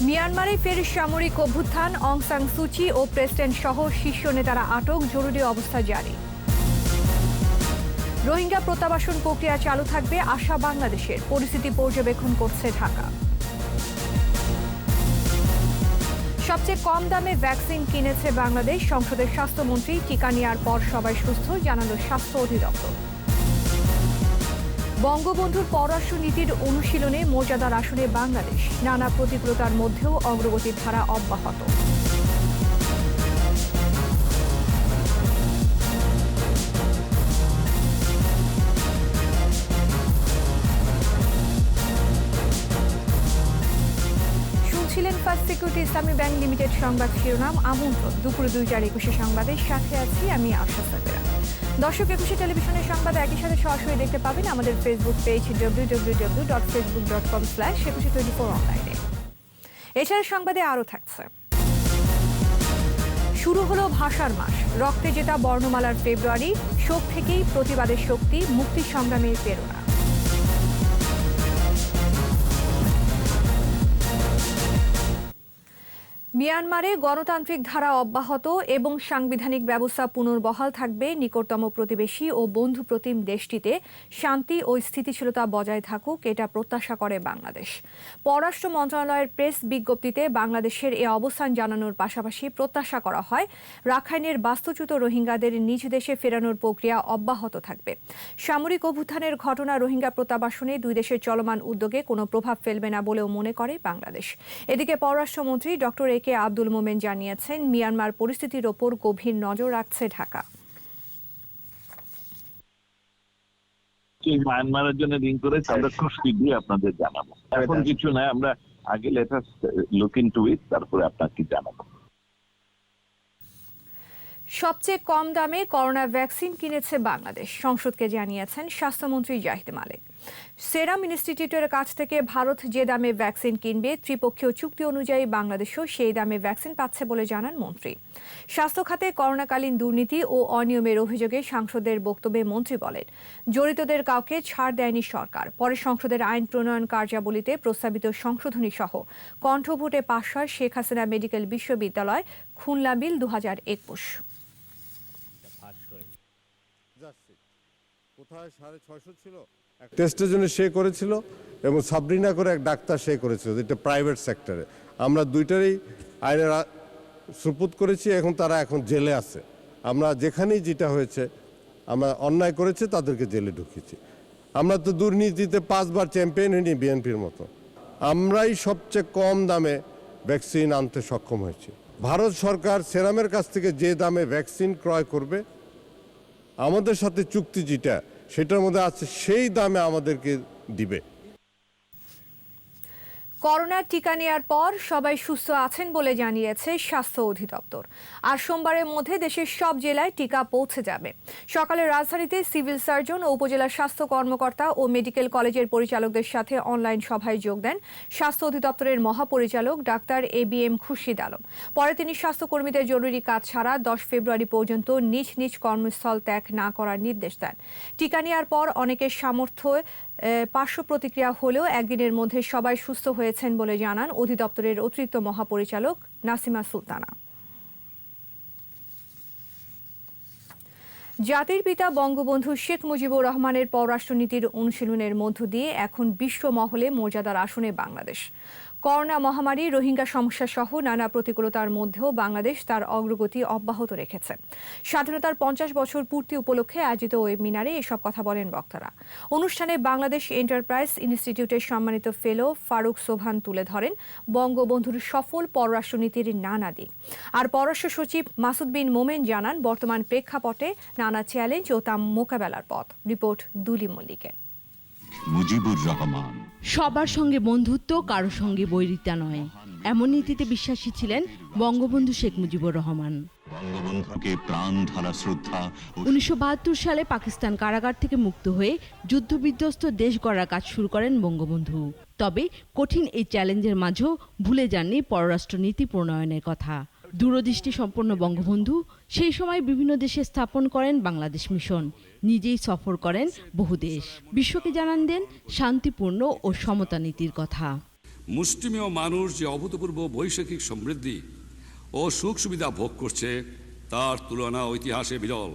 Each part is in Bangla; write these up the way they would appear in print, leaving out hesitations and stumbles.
মিয়ানমারে ফের সামরিক অভ্যুত্থান, অং সান সুচি ও প্রেসিডেন্ট সহ শীর্ষ নেতারা আটক, জরুরি অবস্থা জারি। রোহিঙ্গা প্রত্যাবাসন প্রক্রিয়া চালু থাকবে, আশা বাংলাদেশের, পরিস্থিতি পর্যবেক্ষণ করছে ঢাকা। সবচেয়ে কম দামে ভ্যাকসিন কিনেছে বাংলাদেশ, সংসদের স্বাস্থ্যমন্ত্রী। টিকা নেওয়ার পর সবাই সুস্থ, জানালো স্বাস্থ্য অধিদপ্তর। বঙ্গবন্ধুর পররাষ্ট্র নীতির অনুশীলনে মর্যাদার আসনে বাংলাদেশ, নানা প্রতিকূলতার মধ্যেও অগ্রগতির ধারা অব্যাহত। শুনছিলেন ফার্স্ট সিকিউরিটি ইসলামী ব্যাংক লিমিটেড সংবাদ শিরোনাম। আমন্ত্রণ দুপুরে 2:21 সংবাদের সাথে আছি আমি আশা সাবেরা। দর্শক, 21 টেলিভিশনের সংবাদ একই সাথে সরাসরি দেখতে পাবেন আমাদের ফেসবুক পেজ www.facebook.com/2124 অনলাইনে। এছাড়া সংবাদে আরও থাকছে। শুরু হলো ভাষার মাস, রক্তে জেতা বর্ণমালার ফেব্রুয়ারি, শোক থেকেই প্রতিবাদের শক্তি, মুক্তি সংগ্রামের প্রেরণা। মিয়ানমারে গণতান্ত্রিক ধারা অব্যাহত এবং সাংবিধানিক ব্যবস্থা পুনর্বহাল থাকবে। নিকটতম প্রতিবেশী ও বন্ধুপ্রতিম দেশটিতে শান্তি ও স্থিতিশীলতা বজায় থাকুক, এটা প্রত্যাশা করে বাংলাদেশ। পররাষ্ট্র মন্ত্রণালয়ের প্রেস বিজ্ঞপ্তিতে বাংলাদেশের এ অবস্থান জানানোর পাশাপাশি প্রত্যাশা করা হয় রাখাইনের বাস্তুচ্যুত রোহিঙ্গাদের নিজ দেশে ফেরানোর প্রক্রিয়া অব্যাহত থাকবে। সামরিক অভ্যুত্থানের ঘটনা রোহিঙ্গা প্রত্যাবাসনে দুই দেশের চলমান উদ্যোগে কোনো প্রভাব ফেলবে না বলেও মনে করে বাংলাদেশ। এদিকে পররাষ্ট্রমন্ত্রী ডক্টর একে আব্দুল মোমেন জানিয়েছেন, মিয়ানমার পরিস্থিতির ওপর গভীর নজর রাখছে ঢাকা। মায়ানমারের জন্য রিং করেছে, আমরা খুব শীঘ্রই আপনাদের জানাবো। এখন কিছু নাই, আমরা আগে লেট আস লুক ইনটু ইট, তারপরে আপনাকে জানাবো। সবচেয়ে কম দামে করোনা ভ্যাকসিন কিনেছে বাংলাদেশ, সংসদকে জানিয়েছেন স্বাস্থ্যমন্ত্রী জাহিদ মালেক। সেরাম ইনস্টিটিউটের কাছ থেকে ভারত যে দামে ভ্যাকসিন কিনবে, ত্রিপক্ষীয় চুক্তি অনুযায়ী বাংলাদেশও সেই দামে ভ্যাকসিন পাচ্ছে বলে জানান মন্ত্রী। স্বাস্থ্য খাতে করোনাকালীন দুর্নীতি ও অনিয়মের অভিযোগে সাংসদের বক্তব্যে মন্ত্রী বলেন, জড়িতদের কাউকে ছাড় দেয়নি সরকার। পরে সংসদের আইন প্রণয়ন কার্যাবলীতে প্রস্তাবিত সংশোধনী সহ কণ্ঠভোটে পাশ হয় শেখ হাসিনা মেডিকেল বিশ্ববিদ্যালয় খুলনা বিল 2021। কোথায় 650 ছিল, টেস্টের জন্য সে করেছিল এবং সাবরিনা করে এক ডাক্তার সে করেছিল, যেটা প্রাইভেট সেক্টরে। আমরা দুইটারই আইনের সুপুত করেছি, তারা এখন জেলে আছে। আমরা যেখানেই যেটা হয়েছে, আমরা অন্যায় করেছে তাদেরকে জেলে ঢুকিয়েছি। আমরা তো দুর্নীতিতে 5 বার চ্যাম্পিয়ন হইনি বিএনপির মতো। আমরাই সবচেয়ে কম দামে ভ্যাকসিন আনতে সক্ষম হয়েছি। ভারত সরকার সেরামের কাছ থেকে যে দামে ভ্যাকসিন ক্রয় করবে, আমাদের সাথে চুক্তি যেটা সেটার মধ্যে আছে, সেই দামে আমাদেরকে দিবে। করোনার টিকা নেয়ার পর সবাই সুস্থ আছেন বলে জানিয়েছে স্বাস্থ্য অধিদপ্তর। আর সোমবারের মধ্যে দেশের সব জেলায় টিকা পৌঁছে যাবে। সকালে রাজধানীতে সিভিল সার্জন ও উপজেলা স্বাস্থ্য কর্মকর্তা ও মেডিকেল কলেজের পরিচালকদের সাথে অনলাইন সভায় যোগ দেন স্বাস্থ্য অধিদপ্তরের মহাপরিচালক ডাক্তার ABM খুরশিদ আলম। পরে তিনি স্বাস্থ্যকর্মীদের জরুরি কাজ ছাড়া 10 ফেব্রুয়ারি পর্যন্ত নিজ নিজ কর্মস্থল ত্যাগ না করার নির্দেশ দেন। টিকা নেওয়ার পর অনেকের সামর্থ্য পার্শ্ব প্রতিক্রিয়া হলেও একদিনের মধ্যে সবাই সুস্থ হয়েছেন বলে জানান অধিদপ্তরের অতিরিক্ত মহাপরিচালক নাসিমা সুলতানা। জাতির পিতা বঙ্গবন্ধু শেখ মুজিবুর রহমানের পররাষ্ট্রনীতির অনুশীলনের মধ্য দিয়ে এখন বিশ্ব মহলে মর্যাদার আসনে বাংলাদেশ। করোনা মহামারী, রোহিঙ্গা সমস্যা সহ নানা প্রতিকূলতার মধ্যেও বাংলাদেশ তার অগ্রগতি অব্যাহত রেখেছে। স্বাধীনতার 50 বছর পূর্তি উপলক্ষে আয়োজিত ওয়েবিনারে এসব কথা বলেন বক্তারা। অনুষ্ঠানে বাংলাদেশ এন্টারপ্রাইজ ইনস্টিটিউটের সম্মানিত ফেলো ফারুক সোভান তুলে ধরেন বঙ্গবন্ধুর সফল পররাষ্ট্রনীতির নানা দিক। আর পররাষ্ট্র সচিব মাসুদ বিন মোমেন জানান বর্তমান প্রেক্ষাপটে নানা চ্যালেঞ্জ ও তা মোকাবেলার পথ। রিপোর্ট দুলি মল্লিকের। মুজিবুর রহমান সবার সঙ্গে বন্ধুত্ব, কারো সঙ্গে বৈরিতা নয়, এমন নীতিতে বিশ্বাসী ছিলেন বঙ্গবন্ধু শেখ মুজিবুর রহমান। বঙ্গবন্ধুকে প্রাণ ঢালা শ্রদ্ধা। 1972 সালে পাকিস্তান কারাগার থেকে মুক্ত হয়ে যুদ্ধবিধ্বস্ত দেশ গড়ার কাজ শুরু করেন বঙ্গবন্ধু। তবে কঠিন এই চ্যালেঞ্জের মাঝেও ভুলে যাননি পররাষ্ট্রনীতি প্রণয়নের কথা। দূরদৃষ্টি সম্পন্ন বঙ্গবন্ধু সেই সময় বিভিন্ন দেশে স্থাপন করেন বাংলাদেশ মিশন, নিজেই সফর করেন বহু দেশ। বিশ্বকে জানান দেন শান্তিপূর্ণ ও সমতা নীতির কথা। মুষ্টিমেয় মানুষ যে অভূতপূর্ব বৈশ্বিক সমৃদ্ধি ও সুখ সুবিধা ভোগ করছে তার তুলনা ইতিহাসে বিরল।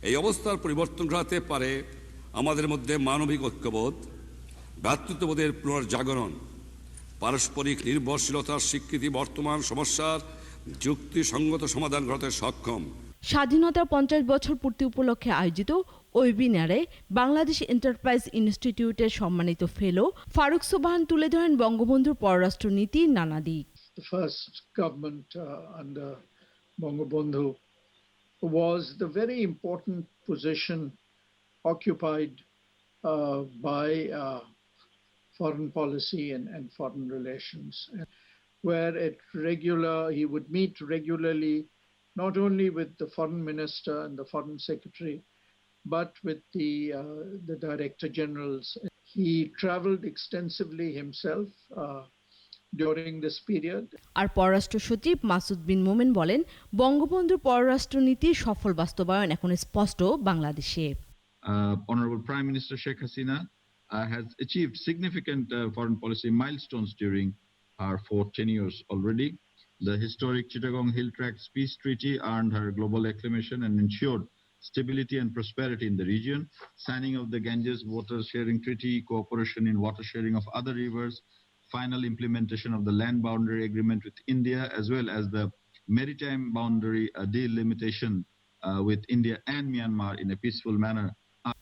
এই অবস্থার পরিবর্তন ঘটাতে পারে আমাদের মধ্যে মানবিক ঐক্যবোধ, ভ্রাতৃত্ববোধের পুনর্জাগরণ, পারস্পরিক নির্ভরশীলতার স্বীকৃতি, বর্তমান সমস্যার যুক্তিসঙ্গত সমাধান ঘটাতে সক্ষম। স্বাধীনতার 50 বছর পূর্তি উপলক্ষে আয়োজিত ওয়েবিনারে বাংলাদেশ এন্টারপ্রাইজ ইনস্টিটিউটের সম্মানিত ফেলো ফারুক সুবহান তুলে ধরেন বঙ্গবন্ধুর পররাষ্ট্রনীতির নানা দিক। The first government under Bangabandhu was the very important position occupied by foreign policy and foreign relations, where he would meet regularly not only with the foreign minister and the foreign secretary, but with the director generals. He traveled extensively himself during this period. আর পররাষ্ট্র সচিব মাসুদ বিন মোমেন বলেন, বঙ্গবন্ধুর পররাষ্ট্রনীতির সফল বাস্তবায়ন এখন স্পষ্ট বাংলাদেশে। Honorable Prime Minister Sheikh Hasina has achieved significant foreign policy milestones during her 4 tenures already. The historic Chittagong Hill Tracts Peace Treaty earned her global acclamation and ensured stability and prosperity in the region. Signing of the Ganges Water Sharing Treaty, cooperation in water sharing of other rivers, final implementation of the land boundary agreement with India, as well as the maritime boundary delimitation with India and Myanmar in a peaceful manner.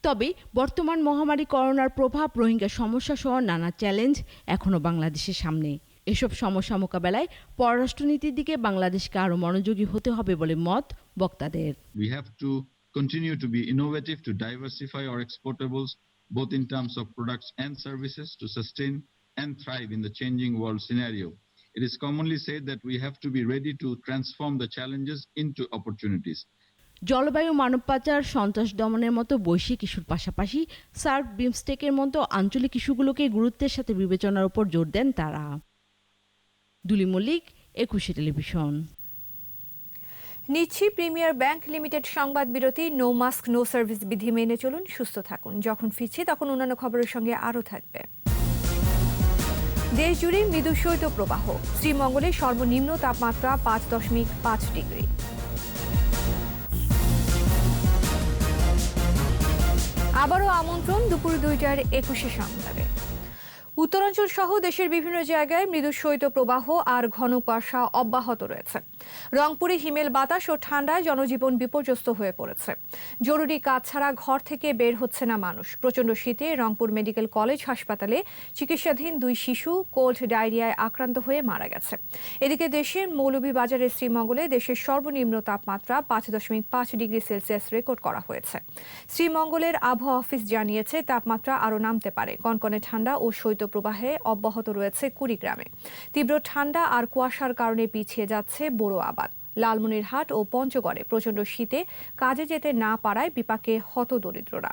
তবে বর্তমান মহামারী করোনার প্রভাব, রোহিঙ্গা সমস্যা সহ নানা চ্যালেঞ্জ এখনো বাংলাদেশের সামনে। এসব সমস্যা মোকাবেলায় পররাষ্ট্রনীতির দিকে বাংলাদেশকে আরো মনোযোগী হতে হবে বলে মত বক্তাদের। We have to continue to be innovative to diversify our exportables, both in terms of products and services, to sustain and thrive in the changing world scenario. It is commonly said that we have to be ready to transform the challenges into opportunities. জলবায়ু, মানব পাচার, সন্ত্রাস দমনের মতো বৈশ্বিক ইস্যুর পাশাপাশি সার্ক, বিমস্টেকের মতো আঞ্চলিক ইস্যুগুলোকে গুরুত্বের সাথে বিবেচনার উপর জোর দেন তারা। দুলি মল্লিক, 21 টেলিভিশন। নিচ্ছি প্রিমিয়ার ব্যাংক লিমিটেড সংবাদ বিরতি। নো মাস্ক নো সার্ভিস বিধি মেনে চলুন, সুস্থ থাকুন। যখন ফিরছি তখন অন্যান্য খবরের সঙ্গে আরও থাকবে। দেশ জুড়ে মৃদু শৈত্যপ্রবাহ, শ্রীমঙ্গলে সর্বনিম্ন তাপমাত্রা 5.5 ডিগ্রি। আবারও আমন্ত্রণ দুপুর 2টার 21 সংবাদে। উত্তরাঞ্চল সহ দেশের বিভিন্ন জায়গায় মৃদু শৈত্যপ্রবাহ আর ঘন কুয়াশা অব্যাহত রয়েছে। রংপুরে হিমেল বাতাস ও ঠান্ডায় জনজীবন বিপর্যস্ত হয়ে পড়েছে। জরুরি কাজ ছাড়া ঘর থেকে বের হচ্ছে না মানুষ। প্রচণ্ড শীতে রংপুর মেডিকেল কলেজ হাসপাতালে চিকিৎসাধীন 2 শিশু কোল্ড ডায়রিয়ায় আক্রান্ত হয়ে মারা গেছে। এদিকে দেশের মৌলভীবাজারের শ্রীমঙ্গলে দেশের সর্বনিম্ন তাপমাত্রা 5.5 ডিগ্রি সেলসিয়াস রেকর্ড করা হয়েছে। শ্রীমঙ্গলের আবহাওয়া অফিস জানিয়েছে তাপমাত্রা আরও নামতে পারে। কনকনে ঠান্ডা ও শৈত্যপ্রবাহে অব্যাহত রয়েছে কুড়িগ্রামে। তীব্র ঠান্ডা আর কুয়াশার কারণে পিছিয়ে যাচ্ছে বড় আবাদ। লালমনিরহাট ও পঞ্চগড়ে প্রচণ্ড শীতে কাজে যেতে না পারায় বিপাকে হতদরিদ্ররা।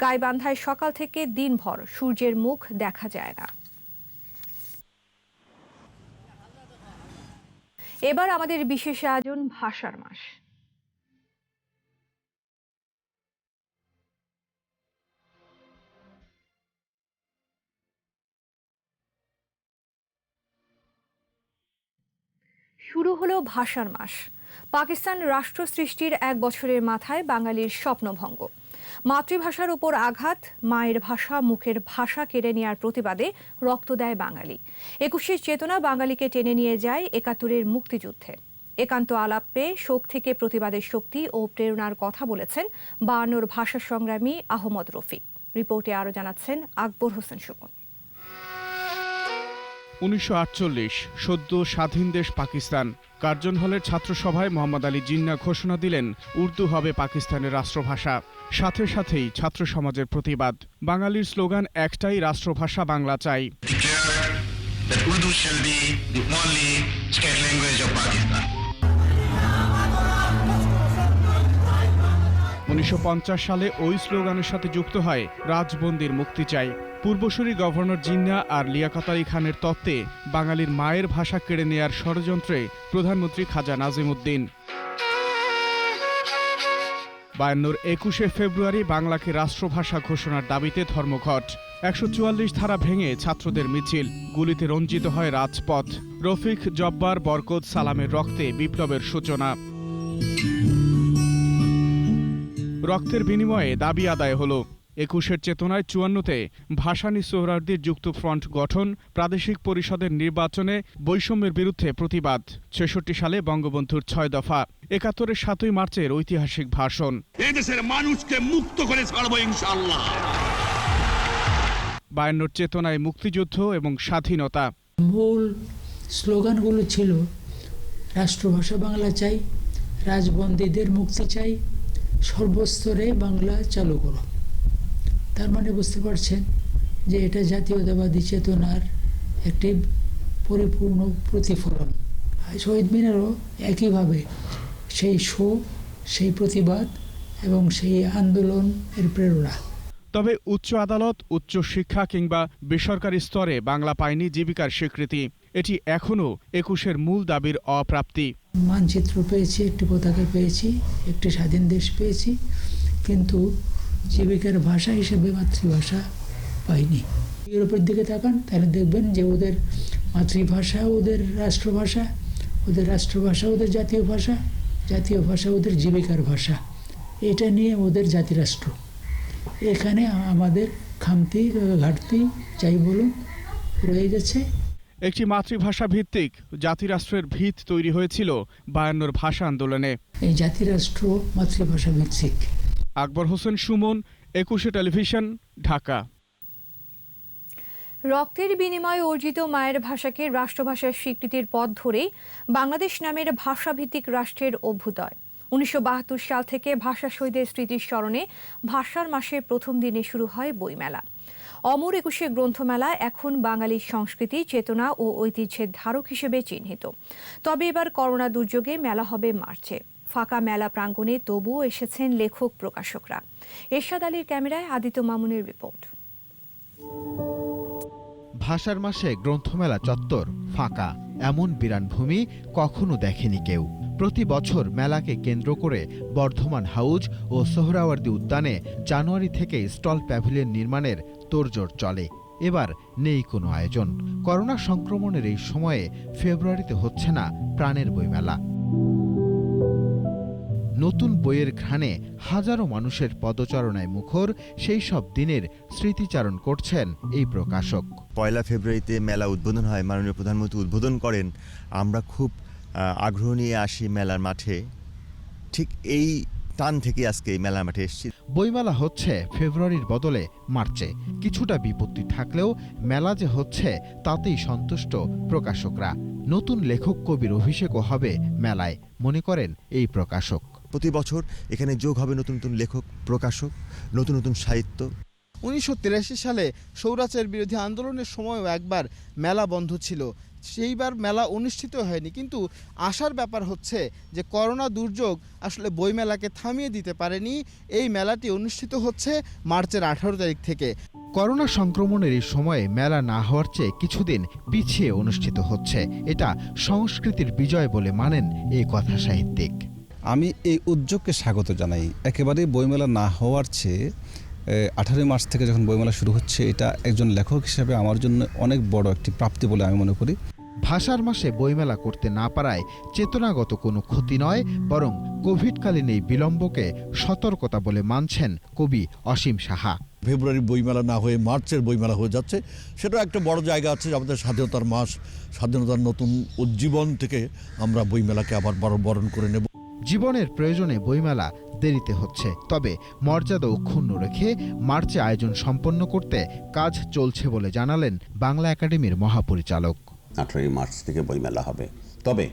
গাইবান্ধায় সকাল থেকে দিনভর সূর্যের মুখ দেখা যায় না। এবার আমাদের বিশেষ আয়োজন ভাষার মাস। শুরু হলো ভাষার মাস। পাকিস্তান রাষ্ট্র সৃষ্টির 1 বছরের মাথায় বাঙালির স্বপ্নভঙ্গ। মাতৃভাষার উপর আঘাত, মায়ের ভাষা, মুখের ভাষা কেড়ে নেওয়ার প্রতিবাদে রক্ত দেয় বাঙালি। 21 চেতনা বাঙালিকে টেনে নিয়ে যায় 71-এর মুক্তিযুদ্ধে। একান্ত আলাপে শোক থেকে প্রতিবাদের শক্তি ও প্রেরণার কথা বলেছেন 52-র ভাষা সংগ্রামী আহমদ রফিক। রিপোর্টে আরও জানাচ্ছেন আকবর হোসেন সুমন। 1948 সদ্য স্বাধীন দেশ পাকিস্তান। কার্জন হলের ছাত্রসভায় মোহাম্মদ আলী জিন্নাহ ঘোষণা দিলেন উর্দু হবে পাকিস্তানের রাষ্ট্রভাষা। সাথে সাথেই ছাত্র সমাজের প্রতিবাদ। বাঙালির স্লোগান একটাই, রাষ্ট্রভাষা বাংলা চাই। 1950 সালে ওই স্লোগানের সাথে যুক্ত হয় রাজবন্দির মুক্তি চাই। পূর্বসূরি গভর্নর জিন্নাহ আর লিয়াকত আলী খানের তত্ত্বে বাঙালির মায়ের ভাষা কেড়ে নেয়ার ষড়যন্ত্রে প্রধানমন্ত্রী খাজা নাজিমউদ্দিন। 52-র 21শে ফেব্রুয়ারি বাংলাকে রাষ্ট্রভাষা ঘোষণার দাবিতে ধর্মঘট। 144 ধারা ভেঙে ছাত্রদের মিছিল, গুলিতে রঞ্জিত হয় রাজপথ। রফিক, জব্বার, বরকত, সালামের রক্তে বিপ্লবের সূচনা। রক্তের বিনিময়ে দাবি আদায় হলো। 21-এর চেতনায় 54-তে ভাসানী সোহরাওয়ার্দীর যুক্তফ্রন্ট গঠন, প্রাদেশিক পরিষদের নির্বাচনে বৈষম্যের বিরুদ্ধে প্রতিবাদ। 66 সালে বঙ্গবন্ধুর 6 দফা, 71-এর 7ই মার্চের ঐতিহাসিক ভাষণ। এই দেশের মানুষকে মুক্ত করে ছাড়বো ইনশাআল্লাহ। 52-এর চেতনায় মুক্তিযুদ্ধ এবং স্বাধীনতা। মূল স্লোগানগুলো ছিল রাষ্ট্রভাষা বাংলা চাই, রাজবন্দীদের মুক্তি চাই, সর্বস্তরে বাংলা চালু করো। তার মানে বুঝতে পারছেন যে এটা জাতীয়তাবাদী চেতনার একটি পরিপূর্ণ প্রতিফলন। শহীদ মিনারও একইভাবে সেই সেই প্রতিবাদ এবং সেই আন্দোলন এর প্রেরণা। তবে উচ্চ আদালত, উচ্চ শিক্ষা কিংবা বেসরকারি স্তরে বাংলা পায়নি জীবিকার স্বীকৃতি। এটি এখনও 21-এর মূল দাবির অপ্রাপ্তি। মানচিত্র পেয়েছি, একটি পতাকা পেয়েছি, একটি স্বাধীন দেশ পেয়েছি, কিন্তু জীবিকার ভাষা হিসেবে মাতৃভাষা পাইনি। ইউরোপের দিকে তাকান, তাহলে দেখবেন যে ওদের মাতৃভাষা ওদের রাষ্ট্রভাষা, ওদের রাষ্ট্রভাষা ওদের জাতীয় ভাষা, জাতীয় ভাষা ওদের জীবিকার ভাষা। এটা নিয়ে ওদের জাতিরাষ্ট্র। এখানে আমাদের খামতি, ঘাটতি যাই বলুন রয়ে গেছে। একটি মাতৃভাষা ভিত্তিক জাতিরাষ্ট্রের ভিত তৈরি হয়েছিল 52-র ভাষা আন্দোলনে। এই জাতিরাষ্ট্র মাতৃভাষা ভিত্তিক। আকবর হোসেন সুমন, 21 টেলিভিশন, ঢাকা। রক্তের বিনিময়ে অর্জিত মায়ের ভাষাকে রাষ্ট্রভাষার স্বীকৃতির পথ ধরেই বাংলাদেশ নামের ভাষাভিত্তিক রাষ্ট্রের অভ্যুদয়। 1972 সাল থেকে ভাষা শহীদের স্মৃতির স্মরণে ভাষার মাসের প্রথম দিনে শুরু হয় বইমেলা। অমর 21 গ্রন্থমেলা এখন বাঙালির সংস্কৃতি, চেতনা ও ঐতিহ্যের ধারক হিসেবে চিহ্নিত। তবে এবার করোনা দুর্যোগে মেলা হবে মার্চে। ফাঁকা মেলা প্রাঙ্গণে তবুও এসেছেন লেখক প্রকাশকরা। এরশাদ আলীর ক্যামেরায় আদিত্য মামুনের রিপোর্ট। ভাষার মাসে গ্রন্থমেলা চত্বর ফাঁকা, এমন বিরান ভূমি কখনো দেখেনি কেউ। প্রতি বছর মেলাকে কেন্দ্র করে বর্ধমান হাউজ ও সোহরাওয়ার্দী উদ্যানে জানুয়ারি থেকে স্টল প্যাভিলিয়ন নির্মাণের তোড়জোড় চলে। এবার নেই কোনো আয়োজন। করোনা সংক্রমণের এই সময়ে ফেব্রুয়ারিতে হচ্ছে না প্রাণের বইমেলা। নতুন বইয়ের ঘ্রাণে হাজারো মানুষের পদচারণায় মুখর সেই সব দিনের স্মৃতিচারণ করছেন এই প্রকাশক। 1 ফেব্রুয়ারিতে মেলা উদ্বোধন হয়, মাননীয় প্রধানমন্ত্রী উদ্বোধন করেন। আমরা খুব আগ্রহ নিয়ে আসি মেলার মাঠে। ঠিক এই টান থেকে আজকে এই মেলার মাঠে এসেছি। বইমেলা হচ্ছে ফেব্রুয়ারির বদলে মার্চে। কিছুটা বিপত্তি থাকলেও মেলা যে হচ্ছে তাতেই সন্তুষ্ট প্রকাশকরা। নতুন লেখক কবির অভিষেকও হবে মেলায়, মনে করেন এই প্রকাশক। প্রতি বছর এখানে যোগ হবে নতুন নতুন লেখক, প্রকাশক, নতুন নতুন সাহিত্য। 1983 সালে স্বৈরাচার বিরোধী আন্দোলনের সময়ও একবার মেলা বন্ধ ছিল, সেইবার মেলা অনুষ্ঠিত হয়নি। কিন্তু আশার ব্যাপার হচ্ছে যে করোনা দুর্যোগ আসলে বইমেলাকে থামিয়ে দিতে পারেনি। এই মেলাটি অনুষ্ঠিত হচ্ছে মার্চের 18 তারিখ থেকে। করোনা সংক্রমণের এই সময়ে মেলা না হওয়ার চেয়ে কিছুদিন পিছিয়ে অনুষ্ঠিত হচ্ছে। এটা সংস্কৃতির বিজয় বলে মানেন এই কথা সাহিত্যিক। আমি এই উদ্যোগকে স্বাগত জানাই। একেবারেই বইমেলা না হওয়ার চেয়ে 18 মার্চ থেকে যখন বইমেলা শুরু হচ্ছে, এটা একজন লেখক হিসেবে আমার জন্য অনেক বড় একটি প্রাপ্তি বলে আমি মনে করি। ভাষার মাসে বইমেলা করতে না পারায় চেতনাগত কোনো ক্ষতি নয়, বরং কোভিডকালীন এই বিলম্বকে সতর্কতা বলে মানছেন কবি অসীম সাহা। ফেব্রুয়ারি বইমেলা না হয়ে মার্চের বইমেলা হয়ে যাচ্ছে, সেটা একটা বড় জায়গা আছে। আমাদের স্বাধীনতার মাস, স্বাধীনতার নতুন উজ্জীবন থেকে আমরা বইমেলাকে আবার বরণ করে নেব। জীবনের প্রয়োজনে বইমেলা দেরিতে হচ্ছে, তবে মর্যাদা অক্ষুণ্ণ রেখে মার্চে আয়োজন সম্পন্ন করতে কাজ চলছে বলে জানালেন বাংলা একাডেমির মহাপরিচালক। 18 মার্চ থেকে বইমেলা হবে। তবে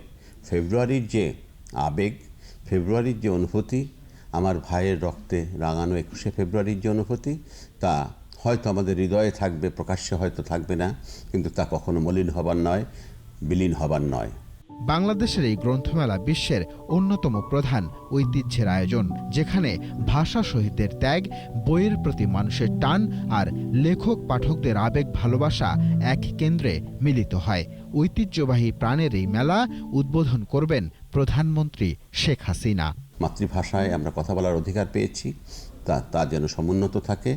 ফেব্রুয়ারির যে আবেগ, ফেব্রুয়ারির যে অনুভূতি, আমার ভাইয়ের রক্তে রাঙানো 21 ফেব্রুয়ারির যে অনুভূতি, তা হয়তো আমাদের হৃদয়ে থাকবে, প্রকাশ্যে হয়তো থাকবে না, কিন্তু তা কখনো মলিন হবার নয়, বিলীন হবার নয়। বাংলাদেশের এই গ্রন্থমেলা বিশ্বের অন্যতম প্রধান ঐতিহ্যের আয়োজন, যেখানে ভাষা শহীদদের ত্যাগ, বইয়ের প্রতি মানুষের টান আর লেখক পাঠকদের আবেগ ভালোবাসা এক কেন্দ্রে মিলিত হয়। ঐতিহ্যবাহী প্রাণের এই মেলা উদ্বোধন করবেন প্রধানমন্ত্রী শেখ হাসিনা। মাতৃভাষায় আমরা কথা বলার অধিকার পেয়েছি, তা যেন সমুন্নত থাকে।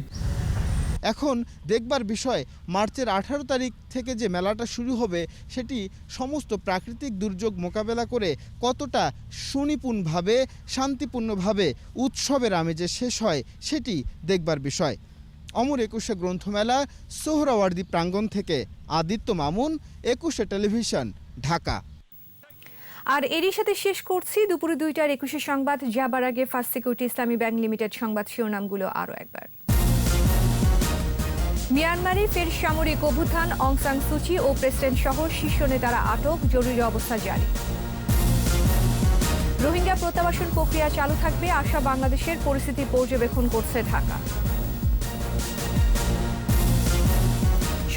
এখন দেখবার বিষয় মার্চের 18 তারিখ থেকে যে মেলাটা শুরু হবে সেটি সমস্ত প্রাকৃতিক দুর্যোগ মোকাবেলা করে কতটা সুনিপুণভাবে শান্তিপূর্ণভাবে উৎসবের আমেজে শেষ হয় সেটি দেখবার বিষয়। অমর 21 গ্রন্থমেলা, সোহরাওয়ার্দী প্রাঙ্গণ থেকে আদিত্য মামুন, 21 টেলিভিশন, ঢাকা। আর এরই সাথে শেষ করছি দুপুরে 2টার 21 সংবাদ। যাবার আগে ফার্স্ট সিকিউরিটি ইসলামী ব্যাংক লিমিটেড সংবাদ শিরোনামগুলো আরও একবার। মিয়ানমারে ফের সামরিক অভ্যুত্থান, অং সান সুচি ও প্রেসিডেন্ট সহ শীর্ষ নেতারা আটক, জরুরি অবস্থা জারি। রোহিঙ্গা প্রত্যাবাসন প্রক্রিয়া চালু থাকবে, আশা বাংলাদেশের, পরিস্থিতি পর্যবেক্ষণ করছে ঢাকা।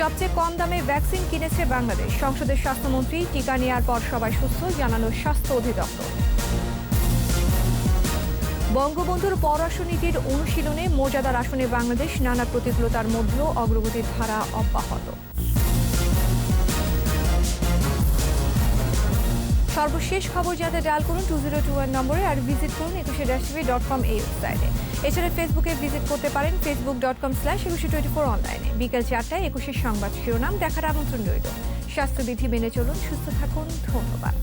সবচেয়ে কম দামে ভ্যাকসিন কিনেছে বাংলাদেশ, সংসদের স্বাস্থ্যমন্ত্রী। টিকা নেওয়ার পর সবাই সুস্থ, জানালো স্বাস্থ্য অধিদপ্তর। বঙ্গবন্ধুর পররাষ্ট্রনীতির অনুশীলনে মর্যাদার আসনে বাংলাদেশ, নানা প্রতিকূলতার মধ্যেও অগ্রগতির ধারা অব্যাহত। সর্বশেষ খবর জানতে ডায়াল করুন 2021 নম্বরে আর ভিজিট করুন 21-tv.com এই ওয়েবসাইটে। এছাড়া ফেসবুকে ভিজিট করতে পারেন facebook.com/2124 অনলাইনে। বিকেল 4টায় 21 সংবাদ শিরোনাম দেখার আমন্ত্রণ রইল। স্বাস্থ্যবিধি মেনে চলুন, সুস্থ থাকুন, ধন্যবাদ।